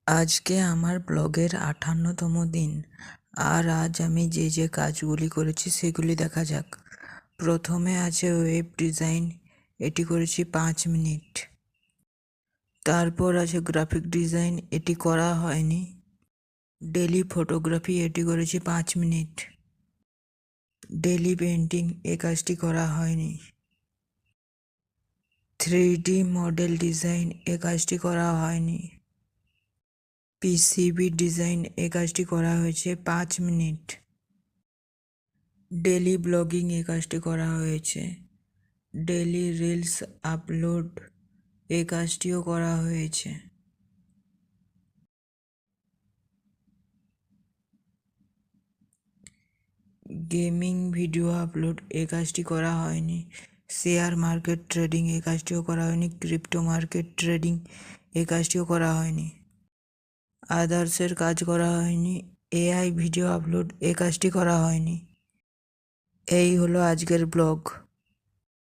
আজকে আমার ব্লগের 58তম দিন। আর আজ আমি যে যে কাজগুলি করেছি সেগুলি দেখা যাক। প্রথমে আছে ওয়েব ডিজাইন, এটি করেছি 5 মিনিট। তারপর আছে গ্রাফিক ডিজাইন, এটি করা হয়নি। ডেলি ফটোগ্রাফি, এটি করেছি 5 মিনিট। ডেলি পেন্টিং, এই কাজটি করা হয়নি। 3D মডেল ডিজাইন, এ কাজটি করা হয়নি। পিসিবি ডিজাইন, এই কাজটি করা হয়েছে 5 মিনিট। ডেলি ব্লগিং, এই কাজটি করা হয়েছে। ডেলি রিলস আপলোড, এই কাজটিও করা হয়েছে। গেমিং ভিডিও আপলোড, এই কাজটি করা হয়নি। শেয়ার মার্কেট ট্রেডিং, এই কাজটিও করা হয়নি। ক্রিপ্টো মার্কেট ট্রেডিং, এই কাজটিও করা হয়নি। আদার্সের কাজ করা হয়নি। এআই ভিডিও আপলোড, এই কাজটি করা হয়নি। এই হলো আজকের ব্লগ।